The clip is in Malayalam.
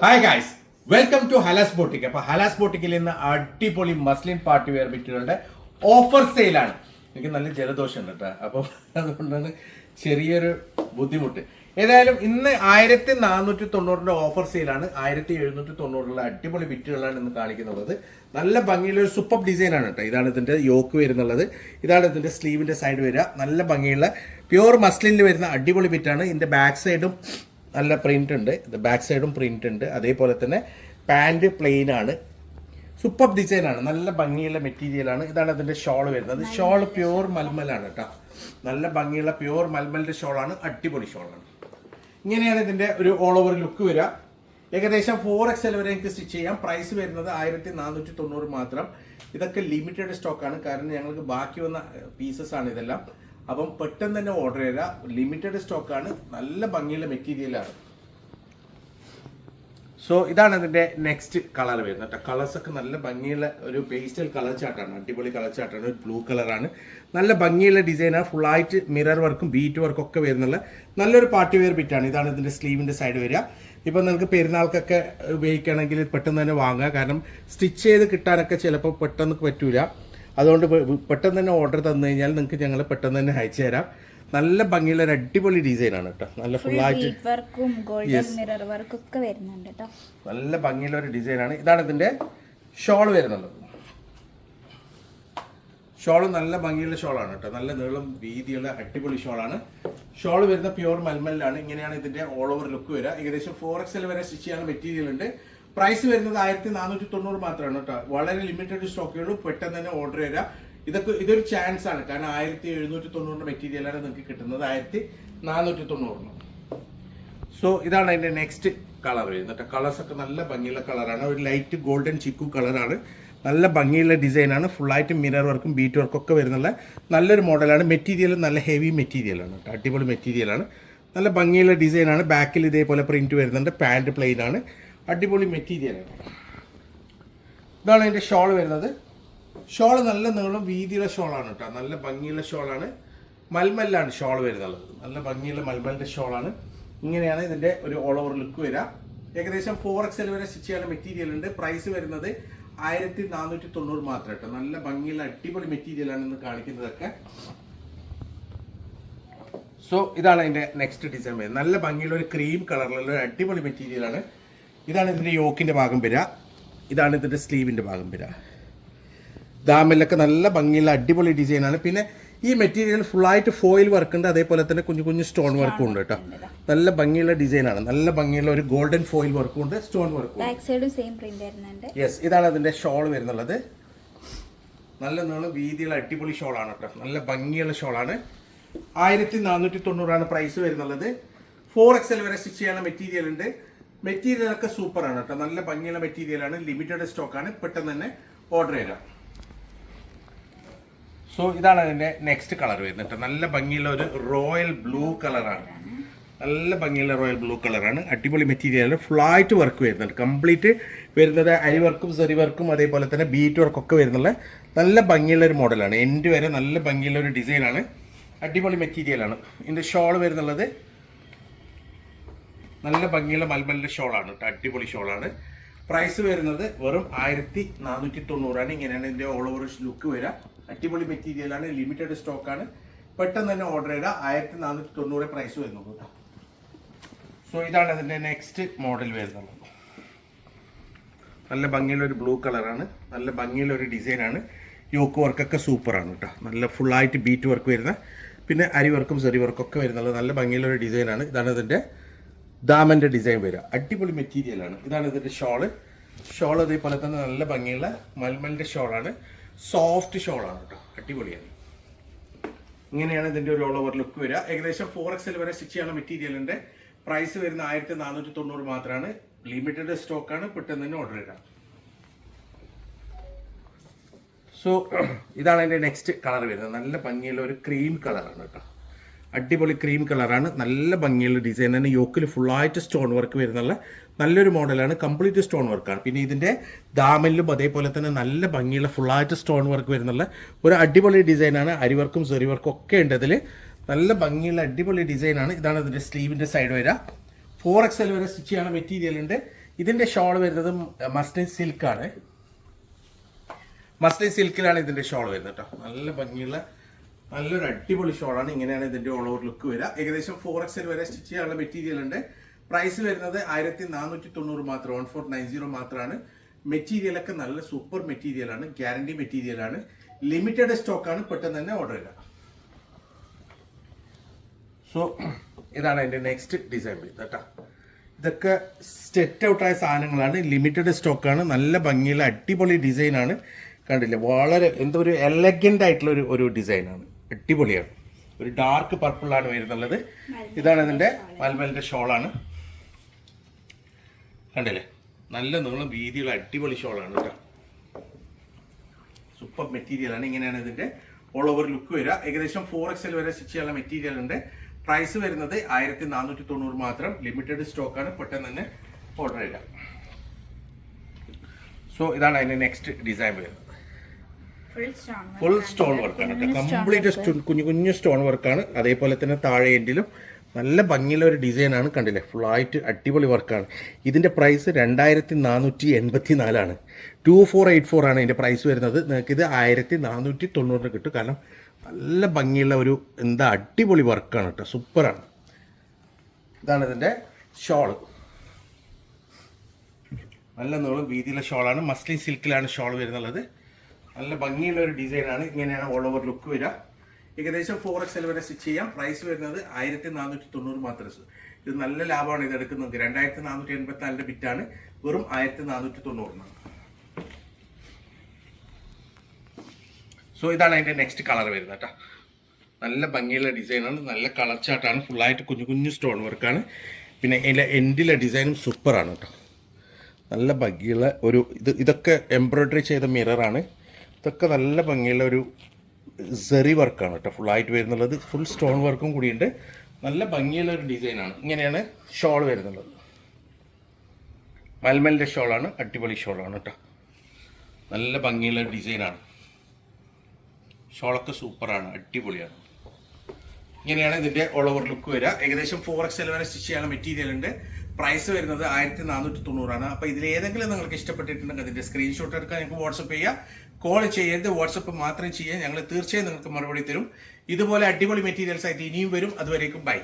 Hi guys, welcome to Halas boutique. അപ്പൊ ഹലാസ് ബോട്ടിക്കിൽ ഇന്ന് അടിപൊളി മസ്ലിൻ പാർട്ടി വെയർ ബിറ്റുകളുടെ ഓഫർ സെയിലാണ്. എനിക്ക് നല്ല ജലദോഷം ഉണ്ട് കേട്ടോ, അപ്പോൾ അതുകൊണ്ടാണ് ചെറിയൊരു ബുദ്ധിമുട്ട്. ഏതായാലും ഇന്ന് 1490 ഓഫർ സെയിലാണ്. 1790 അടിപൊളി ബിറ്റുകളാണ് ഇന്ന് കാണിക്കുന്നത്. നല്ല ഭംഗിയുള്ള ഒരു സൂപ്പർ ഡിസൈൻ ആണ് കേട്ടോ. ഇതാണ് ഇതിന്റെ യോക്ക് വരുന്നുള്ളത്, ഇതാണ് ഇതിന്റെ സ്ലീവിന്റെ സൈഡ് വരിക. നല്ല ഭംഗിയുള്ള പ്യുവർ മസ്ലിനിൽ വരുന്ന അടിപൊളി ബിറ്റാണ്. ഇതിന്റെ ബാക്ക് സൈഡും നല്ല പ്രിന്റ് ഉണ്ട്, ബാക്ക് സൈഡും പ്രിന്റ് ഉണ്ട്. അതേപോലെ തന്നെ പാൻറ് പ്ലെയിൻ ആണ്, സൂപ്പർ ഡിസൈൻ ആണ്, നല്ല ഭംഗിയുള്ള മെറ്റീരിയലാണ്. ഇതാണ് അതിന്റെ ഷോൾ വരുന്നത്. ഷോൾ പ്യുവർ മൽമലാണ് കേട്ടോ, നല്ല ഭംഗിയുള്ള പ്യുവർ മൽമലിന്റെ ഷോളാണ്, അടിപൊളി ഷോളാണ്. ഇങ്ങനെയാണ് ഇതിന്റെ ഒരു ഓൾ ഓവർ ലുക്ക് വരിക. ഏകദേശം 4XL വരെ എനിക്ക് സ്റ്റിച്ച് ചെയ്യാം. പ്രൈസ് വരുന്നത് 1490 മാത്രം. ഇതൊക്കെ ലിമിറ്റഡ് സ്റ്റോക്കാണ്, കാരണം ഞങ്ങൾക്ക് ബാക്കി വന്ന പീസസ് ആണ് ഇതെല്ലാം. അപ്പം പെട്ടെന്ന് തന്നെ ഓർഡർ ചെയ്ത ലിമിറ്റഡ് സ്റ്റോക്കാണ്, നല്ല ഭംഗിയുള്ള മെറ്റീരിയലാണ്. സോ ഇതാണ് ഇതിന്റെ നെക്സ്റ്റ് കളർ വരുന്നത് കേട്ടോ. കളേഴ്സ് ഒക്കെ നല്ല ഭംഗിയുള്ള ഒരു പേസ്റ്റൽ കളർ ചാർട്ടാണ്, അടിപൊളി കളർ ചാർട്ടാണ്. ഒരു ബ്ലൂ കളറാണ്, നല്ല ഭംഗിയുള്ള ഡിസൈനാണ്. ഫുള്ളായിട്ട് മിറർ വർക്കും ബീറ്റ് വർക്കും ഒക്കെ വരുന്നുള്ള നല്ലൊരു പാർട്ടി വെയർ ബിറ്റാണ്. ഇതാണ് ഇതിന്റെ സ്ലീവിന്റെ സൈഡ് വരിക. ഇപ്പം നിങ്ങൾക്ക് പെരുന്നാൾക്കൊക്കെ ഉപയോഗിക്കുകയാണെങ്കിൽ പെട്ടെന്ന് തന്നെ വാങ്ങുക, കാരണം സ്റ്റിച്ച് ചെയ്ത് കിട്ടാനൊക്കെ ചിലപ്പോൾ പെട്ടെന്ന് പറ്റൂല. അതുകൊണ്ട് പെട്ടെന്ന് തന്നെ ഓർഡർ തന്നു കഴിഞ്ഞാൽ നിങ്ങൾക്ക് ഞങ്ങൾ പെട്ടെന്ന് തന്നെ അയച്ചു തരാം. നല്ല ഭംഗിയുള്ള ഒരു അടിപൊളി ഡിസൈൻ ആണ് കേട്ടോ. നല്ല ഫുള്ളായിട്ട് നല്ല ഭംഗിയുള്ള ഒരു ഡിസൈൻ ആണ്. ഇതാണ് ഇതിന്റെ ഷോൾ വരുന്നത്. ഷോൾ നല്ല ഭംഗിയുള്ള ഷോളാണ് കേട്ടോ, നല്ല നീളം വീതിയുള്ള അടിപൊളി ഷോളാണ്. ഷോൾ വരുന്ന പ്യുവർ മൽമലിലാണ്. ഇങ്ങനെയാണ് ഇതിന്റെ ഓൾ ഓവർ ലുക്ക് വരിക. ഏകദേശം 4XL വരെ സ്റ്റിച്ച് ചെയ്യാൻ മെറ്റീരിയൽ ഉണ്ട്. പ്രൈസ് വരുന്നത് 1490 മാത്രമാണ് കേട്ടോ. വളരെ ലിമിറ്റഡ് സ്റ്റോക്കേ ഉള്ളൂ, പെട്ടെന്ന് തന്നെ ഓർഡർ ചെയ്താൽ. ഇതൊരു ചാൻസ് ആണ്, കാരണം 1790 മെറ്റീരിയലാണ് നിങ്ങൾക്ക് കിട്ടുന്നത് 1490. സോ ഇതാണ് അതിന്റെ നെക്സ്റ്റ് കളർ വരുന്നത്. കളേഴ്സ് ഒക്കെ നല്ല ഭംഗിയുള്ള കളറാണ്, ഒരു ലൈറ്റ് ഗോൾഡൻ ചിക്കു കളറാണ്. നല്ല ഭംഗിയുള്ള ഡിസൈനാണ്. ഫുള്ളായിട്ട് മിറർ വർക്കും ബീറ്റ് വർക്കും ഒക്കെ വരുന്നുള്ള നല്ലൊരു മോഡലാണ്. മെറ്റീരിയൽ നല്ല ഹെവി മെറ്റീരിയലാണ് കേട്ടോ, അടിപൊളി മെറ്റീരിയലാണ്. നല്ല ഭംഗിയുള്ള ഡിസൈനാണ്. ബാക്കിൽ ഇതേപോലെ പ്രിന്റ് വരുന്നുണ്ട്, പാൻറ് പ്ലെയിൻ ആണ്, അടിപൊളി മെറ്റീരിയലാണ്. ഇതാണ് അതിന്റെ ഷോൾ വരുന്നത്. ഷോൾ നല്ല നീളം വീതിയുള്ള ഷോളാണ് കേട്ടോ, നല്ല ഭംഗിയുള്ള ഷോളാണ്. മൽമലിലാണ് ഷോൾ വരുന്നത്, നല്ല ഭംഗിയുള്ള മൽമലിന്റെ ഷോളാണ്. ഇങ്ങനെയാണ് ഇതിന്റെ ഒരു ഓൾ ഓവർ ലുക്ക് വരിക. ഏകദേശം 4XL വരെ സ്റ്റിച്ച് ചെയ്യാൻ മെറ്റീരിയൽ ഉണ്ട്. പ്രൈസ് വരുന്നത് 1490 മാത്രം കേട്ടോ. നല്ല ഭംഗിയുള്ള അടിപൊളി മെറ്റീരിയലാണ് ഇന്ന് കാണിക്കുന്നതൊക്കെ. സോ ഇതാണ് അതിന്റെ നെക്സ്റ്റ് ഡിസൈൻ വരുന്നത്. നല്ല ഭംഗിയുള്ള ഒരു ക്രീം കളറിലുള്ള ഒരു അടിപൊളി മെറ്റീരിയലാണ്. ഇതാണ് ഇതിന്റെ യോക്കിന്റെ ഭാഗം വരിക, ഇതാണ് ഇതിന്റെ സ്ലീവിന്റെ ഭാഗം വരിക. ദാമിലൊക്കെ നല്ല ഭംഗിയുള്ള അടിപൊളി ഡിസൈനാണ്. പിന്നെ ഈ മെറ്റീരിയൽ ഫുള്ളായിട്ട് ഫോയിൽ വർക്ക് ഉണ്ട്, അതേപോലെ തന്നെ കുഞ്ഞു കുഞ്ഞു സ്റ്റോൺ വർക്കും ഉണ്ട് കേട്ടോ. നല്ല ഭംഗിയുള്ള ഡിസൈനാണ്, നല്ല ഭംഗിയുള്ള ഒരു ഗോൾഡൻ ഫോയിൽ വർക്കും ഉണ്ട്, സ്റ്റോൺ വർക്കും. യെസ്, ഇതാണ് അതിന്റെ ഷോൾ വരുന്നുള്ളത്. നല്ല നീളം വീതിയുള്ള അടിപൊളി ഷോളാണ് കേട്ടോ, നല്ല ഭംഗിയുള്ള ഷോളാണ്. 1490 പ്രൈസ് വരുന്നുള്ളത്. 4XL വരെ സ്റ്റിച്ച് ചെയ്യാനുള്ള മെറ്റീരിയൽ ഉണ്ട്. മെറ്റീരിയൽ ഒക്കെ സൂപ്പറാണ് കേട്ടോ, നല്ല ഭംഗിയുള്ള മെറ്റീരിയലാണ്. ലിമിറ്റഡ് സ്റ്റോക്കാണ്, പെട്ടെന്ന് തന്നെ ഓർഡർ ചെയ്യാം. സോ ഇതാണ് അതിന്റെ നെക്സ്റ്റ് കളർ വരുന്നത്. നല്ല ഭംഗിയുള്ള ഒരു റോയൽ ബ്ലൂ കളറാണ്, നല്ല ഭംഗിയുള്ള റോയൽ ബ്ലൂ കളറാണ്. അടിപൊളി മെറ്റീരിയൽ, ഫുള്ളായിട്ട് വർക്ക് വരുന്നുണ്ട്. കംപ്ലീറ്റ് വരുന്നത് അരി വർക്കും സെറി വർക്കും അതേപോലെ തന്നെ ബീറ്റ് വർക്കും ഒക്കെ വരുന്നുള്ള നല്ല ഭംഗിയുള്ള ഒരു മോഡലാണ്. എൻഡ് വരെ നല്ല ഭംഗിയുള്ള ഒരു ഡിസൈനാണ്, അടിപൊളി മെറ്റീരിയലാണ്. ഇതിന്റെ ഷോൾ വരുന്നുള്ളത് നല്ല ഭംഗിയുള്ള മൽമലിന്റെ ഷോളാണ് കേട്ടോ, അടിപൊളി ഷോളാണ്. പ്രൈസ് വരുന്നത് വെറും 1490. ഇങ്ങനെയാണ് ഇതിന്റെ ഓൾ ഓവർ ലുക്ക് വരിക. അടിപൊളി മെറ്റീരിയലാണ്, ലിമിറ്റഡ് സ്റ്റോക്കാണ്, പെട്ടെന്ന് തന്നെ ഓർഡർ ചെയ്താൽ 1490 പ്രൈസ് വരുന്നുള്ളൂ കേട്ടോ. സോ ഇതാണ് അതിന്റെ നെക്സ്റ്റ് മോഡൽ വരുന്നത്. നല്ല ഭംഗിയുള്ള ഒരു ബ്ലൂ കളറാണ്, നല്ല ഭംഗിയുള്ള ഒരു ഡിസൈനാണ്. യോക്ക് വർക്കൊക്കെ സൂപ്പറാണ് കേട്ടോ, നല്ല ഫുള്ളായിട്ട് ബീറ്റ് വർക്ക് വരുന്ന, പിന്നെ അരി വർക്കും സെറി വർക്കും ഒക്കെ വരുന്നത് നല്ല ഭംഗിയുള്ള ഒരു ഡിസൈനാണ്. ഇതാണ് ഇതിന്റെ ദാമന്റെ ഡിസൈൻ വരിക, അടിപൊളി മെറ്റീരിയലാണ്. ഇതാണ് ഇതിന്റെ ഷോള്. ഷോൾ അതേപോലെ തന്നെ നല്ല ഭംഗിയുള്ള മൽമലിന്റെ ഷോളാണ്, സോഫ്റ്റ് ഷോളാണ് കേട്ടോ, അടിപൊളിയാണ്. ഇങ്ങനെയാണ് ഇതിന്റെ ഒരു ഓൾ ഓവർ ലുക്ക് വരിക. ഏകദേശം 4XL വരെ സ്റ്റിച്ച് ചെയ്യാനുള്ള മെറ്റീരിയൽ ഉണ്ട്. പ്രൈസ് വരുന്ന 1490 മാത്രമാണ്. ലിമിറ്റഡ് സ്റ്റോക്കാണ്, പെട്ടെന്ന് തന്നെ ഓർഡർ ചെയ്താൽ. സോ ഇതാണ് അതിന്റെ നെക്സ്റ്റ് കളർ വരുന്നത്. നല്ല ഭംഗിയുള്ള ഒരു ക്രീം കളറാണ് കേട്ടോ, അടിപൊളി ക്രീം കളറാണ്, നല്ല ഭംഗിയുള്ള ഡിസൈൻ തന്നെ. യോക്കിൽ ഫുള്ളായിട്ട് സ്റ്റോൺ വർക്ക് വരുന്നുള്ള നല്ലൊരു മോഡലാണ്, കംപ്ലീറ്റ് സ്റ്റോൺ വർക്കാണ്. പിന്നെ ഇതിന്റെ ദാമനിലും അതേപോലെ തന്നെ നല്ല ഭംഗിയുള്ള ഫുള്ളായിട്ട് സ്റ്റോൺ വർക്ക് വരുന്നുള്ള ഒരു അടിപൊളി ഡിസൈനാണ്. അരി വർക്കും സെറി വർക്കും ഒക്കെ ഉണ്ട് അതിൽ, നല്ല ഭംഗിയുള്ള അടിപൊളി ഡിസൈനാണ്. ഇതാണ് ഇതിന്റെ സ്ലീവിന്റെ സൈഡ് വരിക. 4XL വരെ സ്റ്റിച്ച് ചെയ്യാനുള്ള മെറ്റീരിയൽ ഉണ്ട്. ഇതിൻ്റെ ഷോൾ വരുന്നത് മസ്ലിൻ സിൽക്കാണ്. മസ്ലിൻ സിൽക്കിലാണ് ഇതിൻ്റെ ഷോൾ വരുന്നത് കേട്ടോ. നല്ല ഭംഗിയുള്ള നല്ലൊരു അടിപൊളി ഷോളാണ്. ഇങ്ങനെയാണ് ഇതിൻ്റെ ഓൾ ഓവർ ലുക്ക് വരിക. ഏകദേശം 4XL വരെ സ്റ്റിച്ച് ചെയ്യാനുള്ള മെറ്റീരിയൽ ഉണ്ട്. പ്രൈസ് വരുന്നത് 1490 മാത്രം, 1490 മാത്രമാണ്. മെറ്റീരിയലൊക്കെ നല്ല സൂപ്പർ മെറ്റീരിയലാണ്, ഗ്യാരണ്ടി മെറ്റീരിയലാണ്. ലിമിറ്റഡ് സ്റ്റോക്കാണ്, പെട്ടെന്ന് തന്നെ ഓർഡർ ചെയ്യുക. സോ ഇതാണ് അതിൻ്റെ നെക്സ്റ്റ് ഡിസൈൻ വരുന്നത് കേട്ടോ. ഇതൊക്കെ സെറ്റ് ഔട്ടായ സാധനങ്ങളാണ്, ലിമിറ്റഡ് സ്റ്റോക്കാണ്. നല്ല ഭംഗിയുള്ള അടിപൊളി ഡിസൈനാണ്. കണ്ടില്ലേ, വളരെ എന്തോ ഒരു എലഗൻ്റ് ആയിട്ടുള്ള ഒരു ഡിസൈനാണ്, അടിപൊളിയാണ്. ഒരു ഡാർക്ക് പർപ്പിളാണ് വരുന്നുള്ളത്. ഇതാണ് ഇതിൻ്റെ മൽമലിൻ്റെ ഷോളാണ്. കണ്ടില്ലേ, നല്ല നീളം വീതിയുള്ള അടിപൊളി ഷോളാണ് കേട്ടോ. സൂപ്പർ മെറ്റീരിയലാണ്. ഇങ്ങനെയാണ് ഇതിൻ്റെ ഓൾ ഓവർ ലുക്ക് വരിക. ഏകദേശം 4XL വരെ സ്റ്റിച്ച് ചെയ്യാനുള്ള മെറ്റീരിയൽ ഉണ്ട്. പ്രൈസ് വരുന്നത് 1490 മാത്രം. ലിമിറ്റഡ് സ്റ്റോക്കാണ്, പെട്ടെന്ന് തന്നെ ഓർഡർ ചെയ്യുക. സോ ഇതാണ് അതിൻ്റെ നെക്സ്റ്റ് ഡിസൈൻ വരുന്നത്. ഫുൾ സ്റ്റോൺ വർക്കാണ് കേട്ടോ. കംപ്ലീറ്റ് കുഞ്ഞു കുഞ്ഞു സ്റ്റോൺ വർക്കാണ്. അതേപോലെ തന്നെ താഴെ എൻഡിലും നല്ല ഭംഗിയുള്ള ഒരു ഡിസൈനാണ്. കണ്ടില്ലേ, ഫുള്ളായിട്ട് അടിപൊളി വർക്കാണ്. ഇതിൻ്റെ പ്രൈസ് 2484 2484 ആണ് ഇതിൻ്റെ പ്രൈസ് വരുന്നത്. നിങ്ങൾക്ക് ഇത് 1490 കിട്ടും. കാരണം നല്ല ഭംഗിയുള്ള ഒരു അടിപൊളി വർക്കാണ് കേട്ടോ, സൂപ്പറാണ്. ഇതാണ് ഇതിൻ്റെ ഷോള്. നല്ല നീളം വീതിയുള്ള ഷോളാണ്. മസ്ലിൻ സിൽക്കിലാണ് ഷോൾ വരുന്നുള്ളത്. നല്ല ഭംഗിയുള്ള ഒരു ഡിസൈനാണ്. ഇങ്ങനെയാണ് ഓൾ ഓവർ ലുക്ക് വരിക. ഏകദേശം 4XL വരെ സ്റ്റിച്ച് ചെയ്യാം. പ്രൈസ് വരുന്നത് 1490 മാത്രം. ഇത് നല്ല ലാഭമാണ് ഇത് എടുക്കുന്നത്. 2484 ബിറ്റാണ്, വെറും 1490. സോ ഇതാണ് അതിൻ്റെ നെക്സ്റ്റ് കളർ വരുന്നത് കേട്ടോ. നല്ല ഭംഗിയുള്ള ഡിസൈനാണ്, നല്ല കളർ ചാർട്ടാണ്, ഫുള്ളായിട്ട് കുഞ്ഞു കുഞ്ഞു സ്റ്റോൺ വർക്കാണ്. പിന്നെ അതിൻ്റെ എൻഡിലെ ഡിസൈനും സൂപ്പറാണ് കേട്ടോ. നല്ല ഭംഗിയുള്ള ഇതൊക്കെ എംബ്രോയ്ഡറി ചെയ്ത മിററാണ്. ഇതൊക്കെ നല്ല ഭംഗിയുള്ള ഒരു സെറി വർക്കാണ് കേട്ടോ ഫുള്ളായിട്ട് വരുന്നുള്ളത്. ഫുൾ സ്റ്റോൺ വർക്കും കൂടിയുണ്ട്. നല്ല ഭംഗിയുള്ള ഒരു ഡിസൈനാണ്. ഇങ്ങനെയാണ് ഷോൾ വരുന്നുള്ളത്. മൽമലിൻ്റെ ഷോളാണ്, അടിപൊളി ഷോളാണ് കേട്ടോ. നല്ല ഭംഗിയുള്ള ഡിസൈനാണ്. ഷോളൊക്കെ സൂപ്പറാണ്, അടിപൊളിയാണ്. ഇങ്ങനെയാണ് ഇതിൻ്റെ ഓൾ ഓവർ ലുക്ക് വരിക. ഏകദേശം 4XL വരെ സ്റ്റിച്ച് ചെയ്യാനുള്ള മെറ്റീരിയൽ ഉണ്ട്. പ്രൈസ് വരുന്നത് 1490 ആണ്. അപ്പോൾ ഇതിൽ ഏതെങ്കിലും നിങ്ങൾക്ക് ഇഷ്ടപ്പെട്ടിട്ടുണ്ടെങ്കിൽ അതിൻ്റെ സ്ക്രീൻഷോട്ട് എടുക്കാൻ നിങ്ങൾക്ക് വാട്സപ്പ് ചെയ്യുക. കോൾ ചെയ്യരുത്, വാട്സപ്പ് മാത്രം ചെയ്യുക. ഞങ്ങൾ തീർച്ചയായും നിങ്ങൾക്ക് മറുപടി തരും. ഇതുപോലെ അടിപൊളി മെറ്റീരിയൽസ് ആയിട്ട് ഇനിയും വരും. അതുവരേക്കും ബൈ.